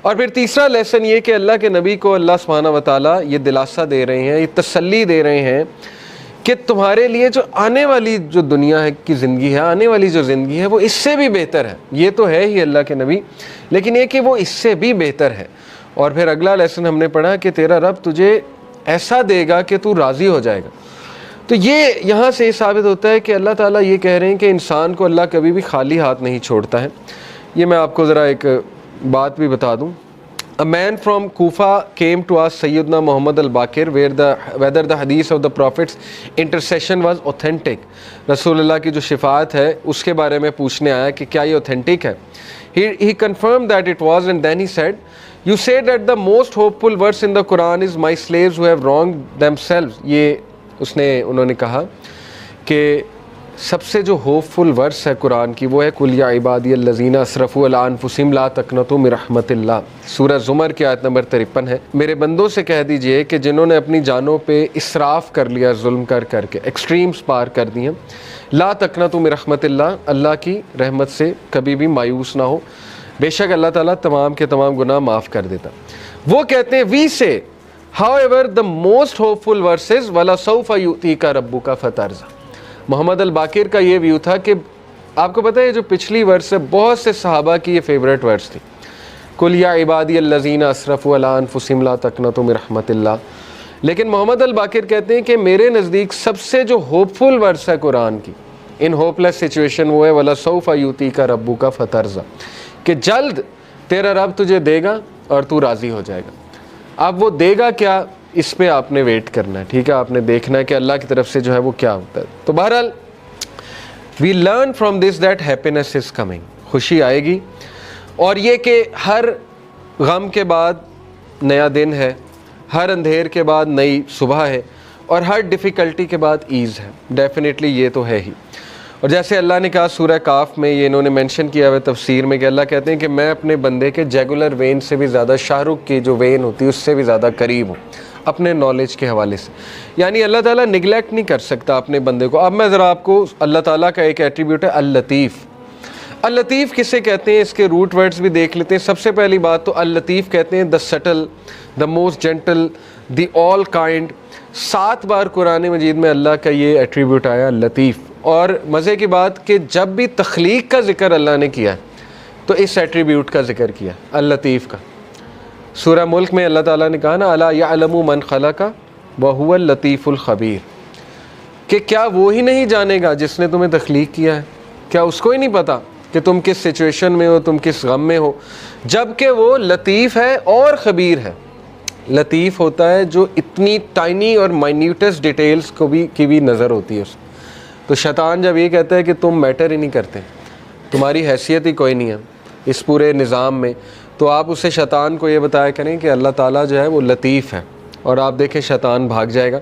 اور پھر تیسرا لیسن یہ کہ اللہ کے نبی کو اللہ سبحانہ و تعالیٰ یہ دلاسا دے رہے ہیں، یہ تسلی دے رہے ہیں کہ تمہارے لیے جو آنے والی جو دنیا ہے کی زندگی ہے، آنے والی جو زندگی ہے وہ اس سے بھی بہتر ہے. یہ تو ہے ہی اللہ کے نبی، لیکن یہ کہ وہ اس سے بھی بہتر ہے. اور پھر اگلا لیسن ہم نے پڑھا کہ تیرا رب تجھے ایسا دے گا کہ تو راضی ہو جائے گا. تو یہ یہاں سے یہ ثابت ہوتا ہے کہ اللہ تعالیٰ یہ کہہ رہے ہیں کہ انسان کو اللہ کبھی بھی خالی ہاتھ نہیں چھوڑتا ہے. یہ میں آپ کو ذرا ایک بات بھی بتا دوں. A man from Kufa came to ask Sayyidina Muhammad al-Baqir whether the hadith of the Prophet's intercession was authentic. رسول اللہ کی جو شفاعت ہے اس کے بارے میں پوچھنے آیا کہ کیا یہ authentic ہے. He confirmed that it was, and then he said, you said that the most hopeful verse in the Quran is my slaves who have wronged themselves. یہ انہوں نے کہا کہ سب سے جو ہوپ فل ورس ہے قرآن کی وہ ہے قل یا عبادی الذین اسرفوا علی انفسہم لا تقنطوا من رحمت اللہ. سورہ زمر کی آیت نمبر 53 ہے. میرے بندوں سے کہہ دیجئے کہ جنہوں نے اپنی جانوں پہ اسراف کر لیا، ظلم کر کے ایکسٹریمز پار کر دی ہیں، لا تقنطوا من رحمت اللہ، اللہ کی رحمت سے کبھی بھی مایوس نہ ہو، بے شک اللہ تعالیٰ تمام کے تمام گناہ معاف کر دیتا. وہ کہتے ہیں وی سے however the most hopeful verse is وَلَسَوْفَ يُؤْتِيكَ رَبُّكَ فَتَرْضَىٰ. محمد الباقر کا یہ ویو تھا کہ آپ کو پتہ ہے جو پچھلی ورس ہے بہت سے صحابہ کی یہ فیوریٹ ورس تھی، قُلْ يَا عِبَادِيَ الَّذِينَ أَسْرَفُوا عَلَىٰ أَنفُسِهِمْ لَا تَقْنَطُوا مِن رَحْمَتِ اللَّهِ. لیکن محمد الباقر کہتے ہیں کہ میرے نزدیک سب سے جو ہوپ فل ورس ہے قرآن کی ان ہوپ لیس سچویشن وہ ہے وَلَسَوْفَ يُؤْتِيكَ رَبُّكَ فَتَرْضَىٰ، کہ جلد تیرا رب تجھے دے گا اور تو راضی ہو جائے گا. اب وہ دے گا کیا، اس پہ آپ نے ویٹ کرنا ہے، ٹھیک ہے، آپ نے دیکھنا ہے کہ اللہ کی طرف سے جو ہے وہ کیا ہوتا ہے. تو بہرحال we learn from this that happiness is coming، خوشی آئے گی. اور یہ کہ ہر غم کے بعد نیا دن ہے، ہر اندھیر کے بعد نئی صبح ہے، اور ہر ڈیفیکلٹی کے بعد ایز ہے. ڈیفینیٹلی یہ تو ہے ہی. اور جیسے اللہ نے کہا سورہ کاف میں، یہ انہوں نے مینشن کیا ہوا تفسیر میں کہ اللہ کہتے ہیں کہ میں اپنے بندے کے جیگولر وین سے بھی زیادہ، شاہ رخ کی جو وین ہوتی ہے اس سے بھی زیادہ قریب ہوں اپنے نالج کے حوالے سے. یعنی اللہ تعالیٰ نگلیکٹ نہیں کر سکتا اپنے بندے کو. اب میں ذرا آپ کو اللہ تعالیٰ کا ایک ایٹریبیوٹ ہے اللطیف. اللطیف کسے کہتے ہیں، اس کے روٹ ورڈز بھی دیکھ لیتے ہیں. سب سے پہلی بات تو اللطیف کہتے ہیں the subtle, the most gentle, the all kind. 7 بار قرآن مجید میں اللہ کا یہ ایٹریبیوٹ آیا لطیف. اور مزے کی بات کہ جب بھی تخلیق کا ذکر اللہ نے کیا تو اس ایٹریبیوٹ کا ذکر کیا اللطیف کا. سورہ ملک میں اللہ تعالیٰ نے کہا نا الا یعلم من خلق وہو اللطیف الخبیر، کہ کیا وہ ہی نہیں جانے گا جس نے تمہیں تخلیق کیا ہے؟ کیا اس کو ہی نہیں پتا کہ تم کس سچویشن میں ہو، تم کس غم میں ہو؟ جبکہ وہ لطیف ہے اور خبیر ہے. لطیف ہوتا ہے جو اتنی ٹائنی اور مائنیوٹس ڈیٹیلز کی بھی نظر ہوتی ہے اس. تو شیطان جب یہ کہتا ہے کہ تم میٹر ہی نہیں کرتے، تمہاری حیثیت ہی کوئی نہیں ہے اس پورے نظام میں، تو آپ اسے شیطان کو یہ بتایا کریں کہ اللہ تعالیٰ جو ہے وہ لطیف ہے، اور آپ دیکھیں شیطان بھاگ جائے گا.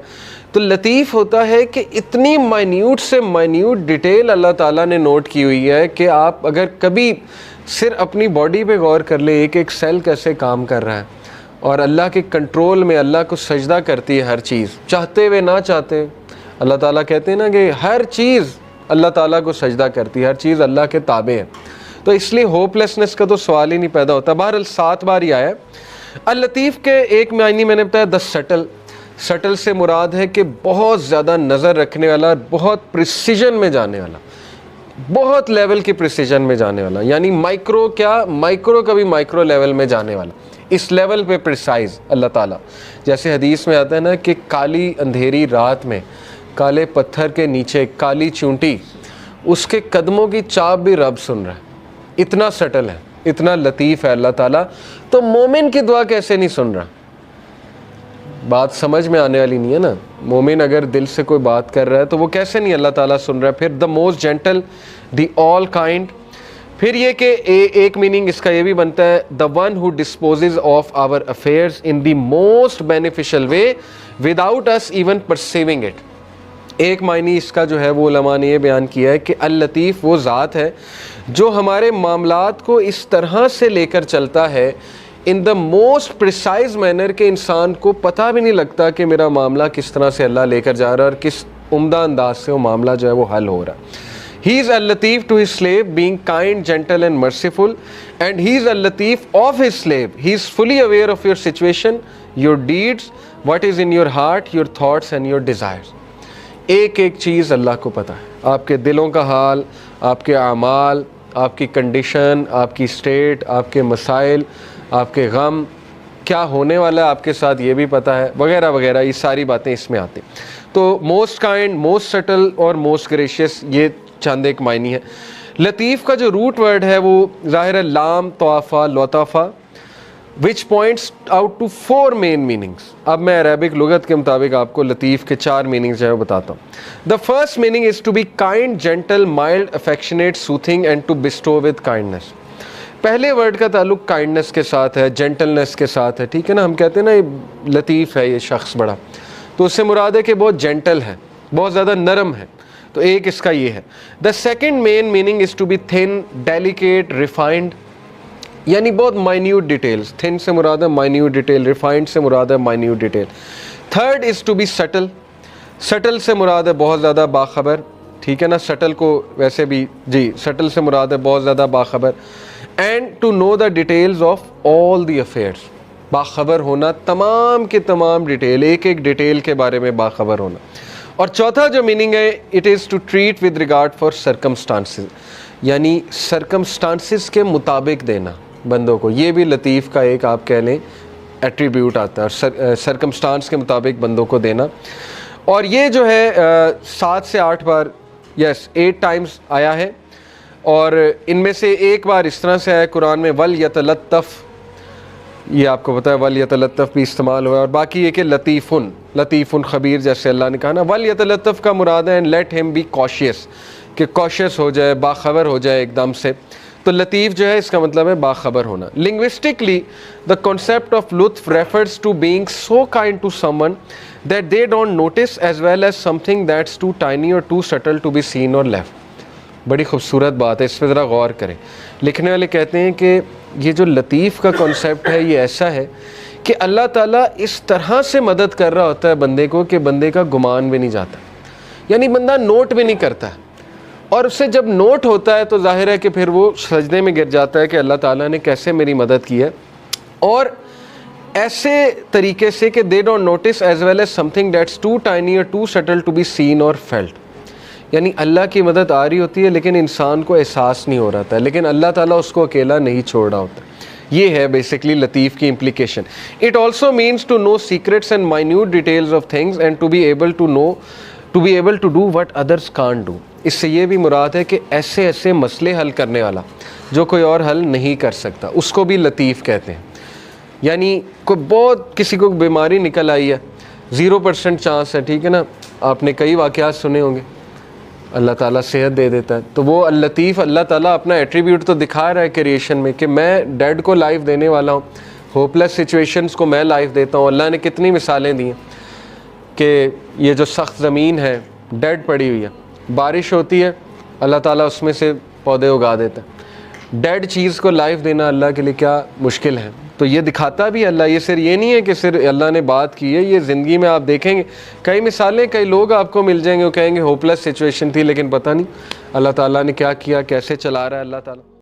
تو لطیف ہوتا ہے کہ اتنی مائنیوٹ سے مائنیوٹ ڈیٹیل اللہ تعالیٰ نے نوٹ کی ہوئی ہے کہ آپ اگر کبھی صرف اپنی باڈی پہ غور کر لیں ایک ایک سیل کیسے کام کر رہا ہے، اور اللہ کے کنٹرول میں اللہ کو سجدہ کرتی ہے ہر چیز، چاہتے ہوئے نہ چاہتے. اللہ تعالیٰ کہتے ہیں نا کہ ہر چیز اللہ تعالیٰ کو سجدہ کرتی ہے، ہر چیز اللہ کے تابع ہے. تو اس لیے ہوپ لیسنس کا تو سوال ہی نہیں پیدا ہوتا. بہرحال 7 بار ہی آیا. اللطیف کے ایک معنی میں نے بتایا دا سٹل. سٹل سے مراد ہے کہ بہت زیادہ نظر رکھنے والا، بہت پریسیجن میں جانے والا، بہت لیول کی پریسیجن میں جانے والا. یعنی مائکرو کا بھی مائکرو لیول میں جانے والا، اس لیول پہ پریسائز اللہ تعالیٰ. جیسے حدیث میں آتا ہے نا کہ کالی اندھیری رات میں کالے پتھر کے نیچے کالی چونٹی، اس کے قدموں کی چاپ بھی رب سن رہا ہے. اتنا سٹل ہے، اتنا لطیف ہے اللہ تعالیٰ. تو مومن کی دعا کیسے نہیں سن رہا؟ بات سمجھ میں آنے والی نہیں ہے نا. مومن اگر دل سے کوئی بات کر رہا ہے تو وہ کیسے نہیں اللہ تعالیٰ سن رہا ہے؟ پھر the most gentle, the all kind. پھر یہ کہ ایک میننگ اس کا یہ بھی بنتا ہے the one who disposes of our affairs in the most beneficial way without us even perceiving it. ایک معنی اس کا جو ہے وہ علماء نے یہ بیان کیا ہے کہ اللطیف وہ ذات ہے جو ہمارے معاملات کو اس طرح سے لے کر چلتا ہے ان دا موسٹ پریسائز مینر کہ انسان کو پتہ بھی نہیں لگتا کہ میرا معاملہ کس طرح سے اللہ لے کر جا رہا ہے اور کس عمدہ انداز سے وہ معاملہ جو ہے وہ حل ہو رہا ہے. He is al-Latif to his slave, being kind, gentle and merciful, and he is al-Latif of his slave. He is fully aware of your situation, your deeds, what is in your heart, your thoughts and your desires. ایک ایک چیز اللہ کو پتہ ہے, آپ کے دلوں کا حال, آپ کے اعمال, آپ کی کنڈیشن, آپ کی اسٹیٹ, آپ کے مسائل, آپ کے غم, کیا ہونے والا ہے آپ کے ساتھ یہ بھی پتہ ہے, وغیرہ وغیرہ. یہ ساری باتیں اس میں آتی. تو موسٹ کائنڈ, موسٹ سٹل اور موسٹ گریشیس, یہ چند ایک معنی ہے. لطیف کا جو روٹ ورڈ ہے وہ ظاہر ہے لام طوافہ لطافہ, which points out to 4 main meanings. اب میں عربک لغت کے مطابق آپ کو لطیف کے 4 meanings جو ہے بتاتا ہوں. The first meaning is to be kind, gentle, mild, affectionate, soothing and to bestow with kindness. پہلے ورڈ کا تعلق کائنڈنس کے ساتھ ہے, جینٹلنس کے ساتھ ہے, ٹھیک ہے نا. ہم کہتے ہیں نا یہ لطیف ہے یہ شخص بڑا, تو اس سے مراد ہے کہ بہت جینٹل ہے, بہت زیادہ نرم ہے. تو ایک اس کا یہ ہے. The second main meaning is to be thin, delicate, refined, یعنی بہت مائنیوٹ ڈیٹیلز. تھن سے مراد ہے مائنیوٹ ڈیٹیل, ریفائنڈ سے مراد ہے minute detail. Third is to be subtle, subtle سے مراد ہے بہت زیادہ باخبر, ٹھیک ہے نا. سٹل کو ویسے بھی جی سٹل سے مراد ہے بہت زیادہ باخبر. And to know the details of all the affairs, باخبر ہونا تمام کے تمام ڈیٹیل, ایک ایک ڈیٹیل کے بارے میں باخبر ہونا. اور چوتھا جو میننگ ہے, it is to treat with regard for circumstances, یعنی سرکمسٹانسز کے مطابق دینا بندوں کو. یہ بھی لطیف کا ایک آپ کہہ لیں ایٹریبیوٹ آتا ہے, سرکمسٹانس کے مطابق بندوں کو دینا. اور یہ جو ہے 7 سے 8 بار, یس 8 ٹائمز آیا ہے, اور ان میں سے ایک بار اس طرح سے آیا قرآن میں وَلْيَتَلَطَّفْ, یہ آپ کو پتہ ہے وَلْيَتَلَطَّفْ بھی استعمال ہوا ہے. اور باقی یہ کہ لطیفن, لطیفن خبیر جیسے اللہ نے کہا نا. وَلْيَتَلَطَّفْ کا مراد ہے اینڈ لیٹ ہم بی کوشیس, کہ کوشیس ہو جائے, باخبر ہو جائے ایک دم سے. تو لطیف جو ہے اس کا مطلب ہے باخبر ہونا. لنگوسٹکلی the concept of لطف refers to being so kind to someone that they don't notice as well as something that's too tiny or too subtle to be seen or left. بڑی خوبصورت بات ہے, اس پہ ذرا غور کریں. لکھنے والے کہتے ہیں کہ یہ جو لطیف کا کنسیپٹ ہے یہ ایسا ہے کہ اللہ تعالیٰ اس طرح سے مدد کر رہا ہوتا ہے بندے کو کہ بندے کا گمان بھی نہیں جاتا, یعنی بندہ نوٹ بھی نہیں کرتا ہے. اور اس سے جب نوٹ ہوتا ہے تو ظاہر ہے کہ پھر وہ سجدے میں گر جاتا ہے کہ اللہ تعالیٰ نے کیسے میری مدد کی ہے. اور ایسے طریقے سے کہ they don't notice as well as something that's too tiny or too subtle to be seen or felt, یعنی اللہ کی مدد آ رہی ہوتی ہے لیکن انسان کو احساس نہیں ہو رہا تھا, لیکن اللہ تعالیٰ اس کو اکیلا نہیں چھوڑ رہا ہوتا. یہ ہے بیسکلی لطیف کی implication. It also means to know secrets and minute details of things and to be able to do what others can't do. اس سے یہ بھی مراد ہے کہ ایسے ایسے مسئلے حل کرنے والا جو کوئی اور حل نہیں کر سکتا, اس کو بھی لطیف کہتے ہیں. یعنی کوئی بہت کسی کو بیماری نکل آئی ہے, 0% چانس ہے, ٹھیک ہے نا. آپ نے کئی واقعات سنے ہوں گے, اللہ تعالیٰ صحت دے دیتا ہے. تو وہ اللطیف, اللہ تعالیٰ اپنا ایٹریبیوٹ تو دکھا رہا ہے کریشن میں کہ میں ڈیڈ کو لائف دینے والا ہوں, ہوپلیس سچویشنز کو میں لائف دیتا ہوں. اللہ نے کتنی مثالیں دی ہیں کہ یہ جو سخت زمین ہے ڈیڈ پڑی ہوئی ہے, بارش ہوتی ہے اللہ تعالیٰ اس میں سے پودے اگا دیتا ہے. ڈیڈ چیز کو لائف دینا اللہ کے لیے کیا مشکل ہے. تو یہ دکھاتا بھی اللہ, یہ صرف یہ نہیں ہے کہ صرف اللہ نے بات کی ہے, یہ زندگی میں آپ دیکھیں گے کئی مثالیں, کئی لوگ آپ کو مل جائیں گے وہ کہیں گے ہوپلیس سچویشن تھی لیکن پتہ نہیں اللہ تعالیٰ نے کیا کیا, کیسے چلا رہا ہے اللہ تعالیٰ.